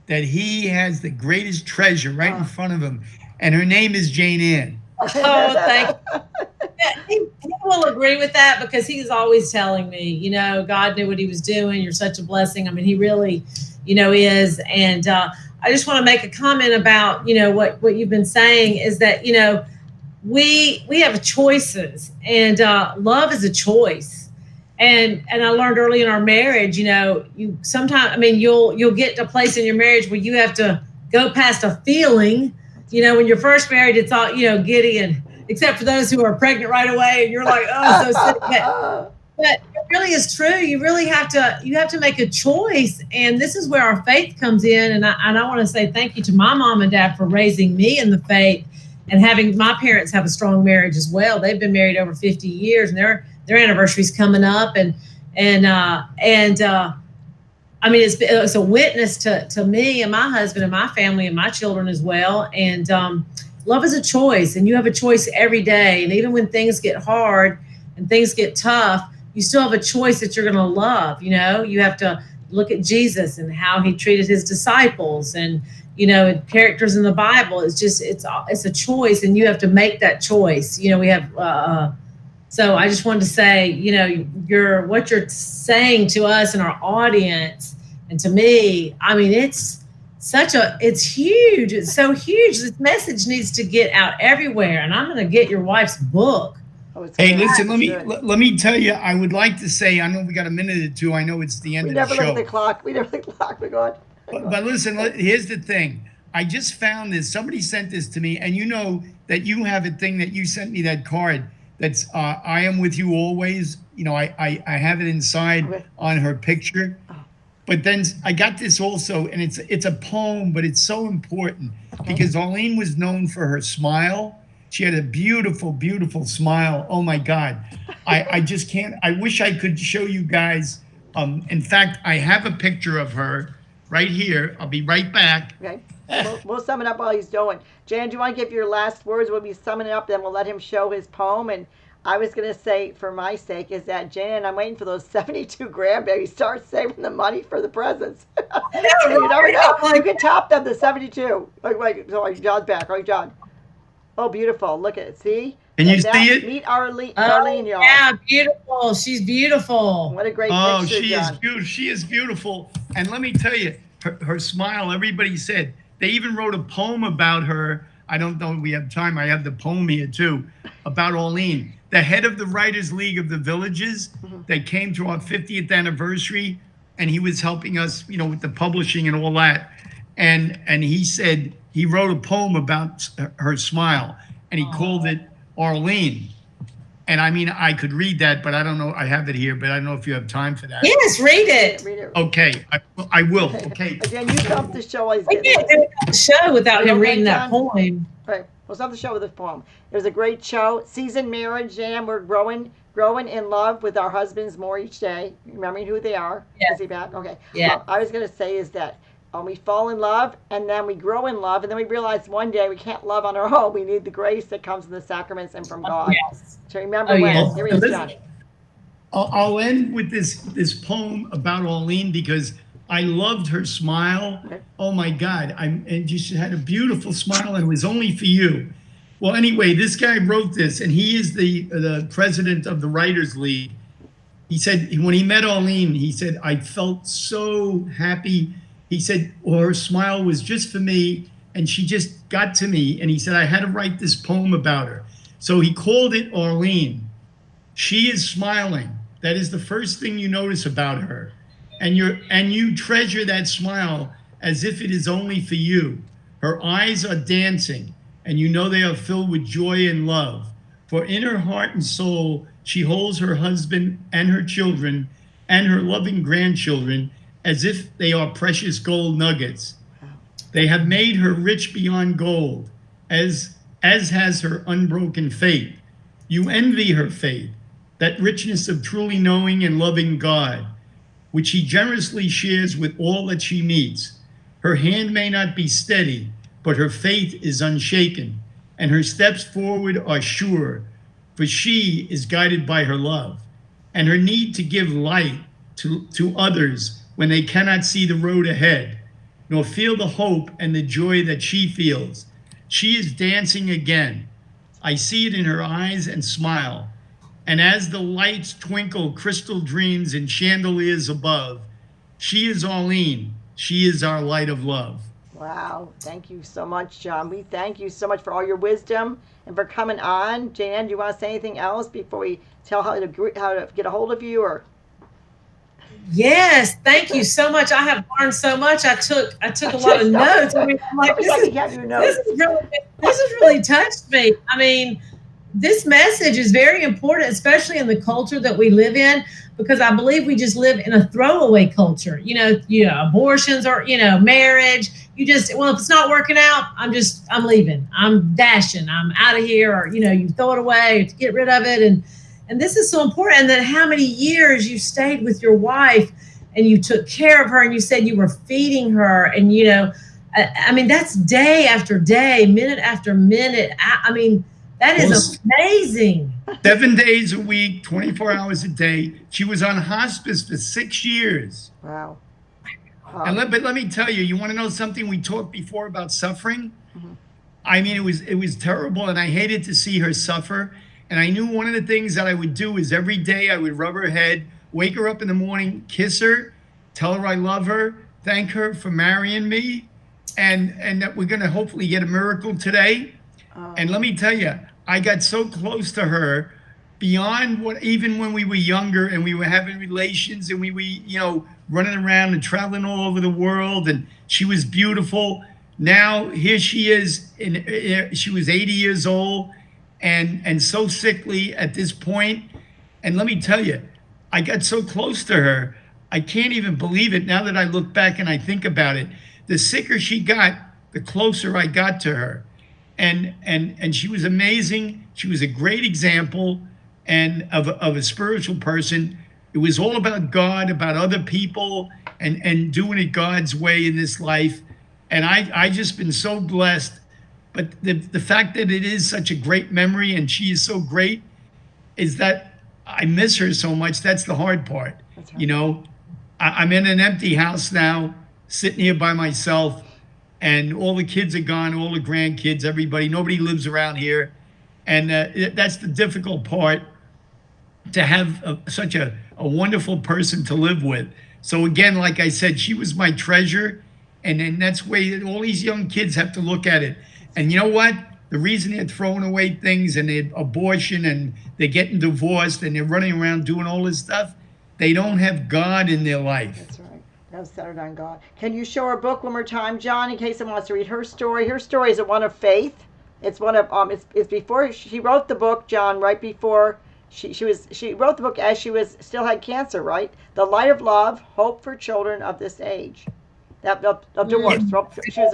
that he has the greatest treasure right in front of him, and her name is Jane Ann. Oh, thank you. Yeah, he will agree with that, because he's always telling me, God knew what he was doing. You're such a blessing. I mean, he really, is. And I just want to make a comment about, what you've been saying is that, we have choices, and love is a choice. And I learned early in our marriage, you sometimes, you'll get to a place in your marriage where you have to go past a feeling. When you're first married, it's all, giddy, and except for those who are pregnant right away, and you're like, oh, so sick. But it really is true. You really have to make a choice. And this is where our faith comes in. And I want to say thank you to my mom and dad for raising me in the faith, and having my parents have a strong marriage as well. They've been married over 50 years, and their anniversary's coming up. It's a witness to me and my husband and my family and my children as well. And love is a choice, and you have a choice every day. And even when things get hard and things get tough, you still have a choice that you're going to love. You have to look at Jesus and how he treated his disciples, and characters in the Bible. It's a choice, and you have to make that choice. We have. So I just wanted to say, what you're saying to us and our audience, and to me, it's huge. It's so huge. This message needs to get out everywhere. And I'm going to get your wife's book. Hey, listen, let me tell you, I would like to say, I know we got a minute or two. I know it's the end of the show. We never look at the clock. We're going. But listen, here's the thing. I just found this. Somebody sent this to me, and you know that you have a thing that you sent me, that card that's I am with you always. I have it inside on her picture. But then I got this also, and it's a poem, but it's so important because Arlene was known for her smile. She had a beautiful, beautiful smile. Oh my God. I just can't. I wish I could show you guys. In fact, I have a picture of her right here. I'll be right back. Okay. We'll sum it up while he's doing. Jan, do you want to give your last words? We'll be summing it up, then we'll let him show his poem. And I was going to say, for my sake, is that, Jan, I'm waiting for those 72 grandbabies. Start saving the money for the presents. You never know. You can top them, the 72. Wait, sorry, John's back. Right, John. Oh, beautiful. Look at it. See? Can you see it? Meet Arlene, y'all. Yeah, beautiful. She's beautiful. What a great picture, she is beautiful. She is beautiful. And let me tell you, her smile, everybody said. They even wrote a poem about her. I don't know if we have time. I have the poem here, too, about Arlene. The head of the Writers League of the Villages that came to our 50th anniversary, and he was helping us, with the publishing and all that. And he said he wrote a poem about her smile, and he called it Arlene. And I could read that, but I don't know. I have it here, but I don't know if you have time for that. Yes, read it. Read it. Okay, I will. Okay. Again, you come to show us. We can't do the show without him reading that poem. Right. We'll start the show with this poem. It was a great show. Seasoned marriage, and we're growing in love with our husbands more each day. Remembering who they are. Yeah. Is he back? Okay. Yeah. I was going to say is that we fall in love, and then we grow in love, and then we realize one day we can't love on our own. We need the grace that comes in the sacraments and from God. Yes. So remember when. Yes. Here he is, John. I'll end with this poem about Arlene because I loved her smile. Okay. Oh my God. And she had a beautiful smile, and it was only for you. Well, anyway, this guy wrote this, and he is the president of the Writers League. He said when he met Arlene, he said, I felt so happy. He said, well, her smile was just for me, and she just got to me. And he said, I had to write this poem about her. So he called it Arlene. She is smiling. That is the first thing you notice about her. And you treasure that smile as if it is only for you. Her eyes are dancing, and you know they are filled with joy and love. For in her heart and soul, she holds her husband and her children and her loving grandchildren as if they are precious gold nuggets. They have made her rich beyond gold, as has her unbroken faith. You envy her faith, that richness of truly knowing and loving God, which she generously shares with all that she meets. Her hand may not be steady, but her faith is unshaken, and her steps forward are sure, for she is guided by her love, and her need to give light to others when they cannot see the road ahead, nor feel the hope and the joy that she feels. She is dancing again. I see it in her eyes and smile. And as the lights twinkle crystal dreams in chandeliers above, she is Arlene. She is our light of love. Wow. Thank you so much, John. We thank you so much for all your wisdom and for coming on. Jane Ann, do you want to say anything else before we tell how to get a hold of you? Or Yes, thank you so much. I have learned so much. I took a lot of notes. I mean, I'm like, this has really touched me. I mean, this message is very important, especially in the culture that we live in, because I believe we just live in a throwaway culture. You know, abortions or, marriage. You just, well, if it's not working out, I'm leaving. I'm dashing. I'm out of here. Or, you throw it away, get rid of it. And this is so important. And then how many years you stayed with your wife and you took care of her and you said you were feeding her. And, I mean, that's day after day, minute after minute. I mean, that is amazing. 7 days a week, 24 hours a day. She was on hospice for 6 years. Wow. And let me tell you, you want to know something? We talked before about suffering. Mm-hmm. I mean, it was terrible, and I hated to see her suffer. And I knew one of the things that I would do is every day I would rub her head, wake her up in the morning, kiss her, tell her I love her, thank her for marrying me, and that we're going to hopefully get a miracle today. And let me tell you, I got so close to her beyond what, even when we were younger and we were having relations and we were, running around and traveling all over the world, and she was beautiful. Now here she is, she was 80 years old and so sickly at this point. And let me tell you, I got so close to her, I can't even believe it now that I look back and I think about it. The sicker she got, the closer I got to her. And she was amazing. She was a great example and of a spiritual person. It was all about God, about other people, and doing it God's way in this life. And I just been so blessed. But the fact that it is such a great memory and she is so great is that I miss her so much. That's the hard part. Right. I'm in an empty house now, sitting here by myself, and all the kids are gone, all the grandkids, everybody, nobody lives around here. And that's the difficult part, to have such a wonderful person to live with. So again, like I said, she was my treasure. And then that's the way all these young kids have to look at it. And you know what? The reason they're throwing away things and they're abortion and they're getting divorced and they're running around doing all this stuff, they don't have God in their life. That's right. That was centered on God. Can you show her book one more time, John, in case someone wants to read her story? Her story is one of faith. It's one of it's before she wrote the book, John, right before she wrote the book as she still had cancer, right? The Light of Love, Hope for Children of This Age. That of divorce. She was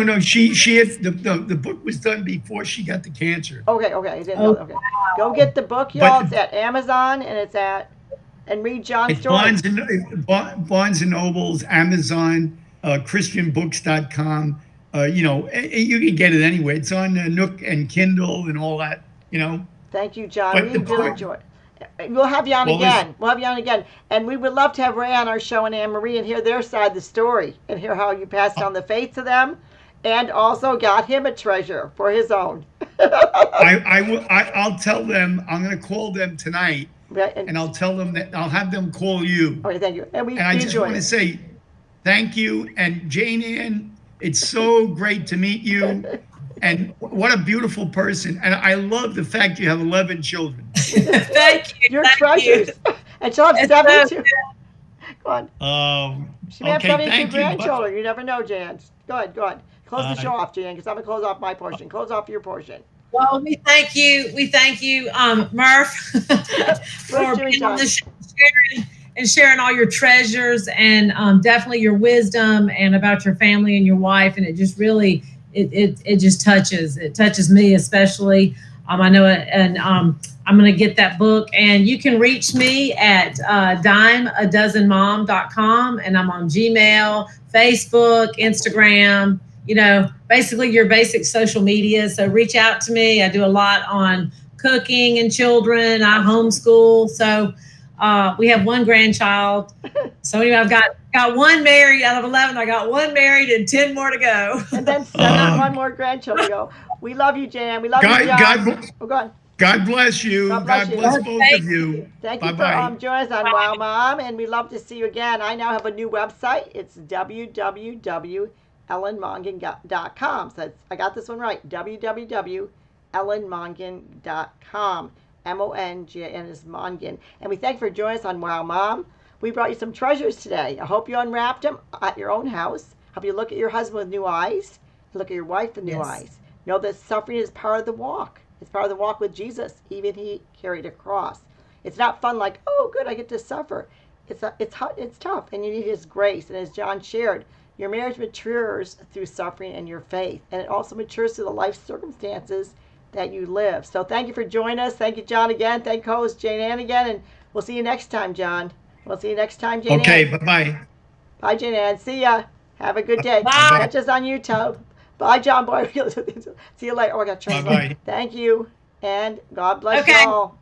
No. She had the book was done before she got the cancer. Okay. I didn't know. Okay, go get the book, y'all. It's at Amazon and read John's story. Barnes and Nobles, Amazon, ChristianBooks.com. You can get it anywhere. It's on Nook and Kindle and all that. Thank you, John. We really enjoy it. We'll have you on again. We'll have you on again. And we would love to have Ray on our show and Anne Marie and hear their side of the story and hear how you passed on the faith to them and also got him a treasure for his own. I'll tell them. I'm going to call them tonight, Right, and I'll tell them that I'll have them call you. okay, thank you. And And I just enjoyed want to it. say thank you. And Jane Ann, it's so great to meet you. And what a beautiful person. And I love the fact you have 11 children. Thank you. You're Thank treasures. you. And she'll have It's 72. Go on. She may have Okay, 72 thank you. grandchildren. You never know, Jan. Go ahead, go ahead. Close the show Uh, off, Jan, because I'm going to close off my portion. Close off your portion. Well, we thank you. We thank you, Murph, for Jimmy being on John. the show, sharing all your treasures and definitely your wisdom and about your family and your wife. And it just really, it just touches. It touches me especially. I know it, and I'm going to get that book. And you can reach me at dimeadozenmom.com, and I'm on Gmail, Facebook, Instagram. Basically your basic social media. So reach out to me. I do a lot on cooking and children. I homeschool. So we have one grandchild. So anyway, I've got one married out of 11. I got one married and 10 more to go. And then 71 more grandchildren to go. We love you, Jan. We love you, John. Go on. God bless you. God bless God you. bless both of you. Thank you Bye-bye. for joining us on Wow Mom, and we love to see you again. I now have a new website. It's www.ellenmongan.com. So I got this one right. www.ellenmongan.com. Mongan is Mongan. And we thank you for joining us on Wow Mom. We brought you some treasures today. I hope you unwrapped them at your own house. Hope you look at your husband with new eyes. Look at your wife with new eyes. Know that suffering is part of the walk. It's part of the walk with Jesus. Even he carried a cross. It's not fun like, oh, good, I get to suffer. It's tough, and you need his grace. And as John shared, your marriage matures through suffering and your faith. And it also matures through the life circumstances that you live. So thank you for joining us. Thank you, John, again. Thank host Jane Ann again. And we'll see you next time, John. We'll see you next time, Jane Ann. Okay, bye-bye. Bye, Jane Ann. See ya. Have a good day. Bye. Catch us on YouTube. Bye, John Boy. See you later. Oh, I got to train. Bye-bye. Thank you. And God bless you all.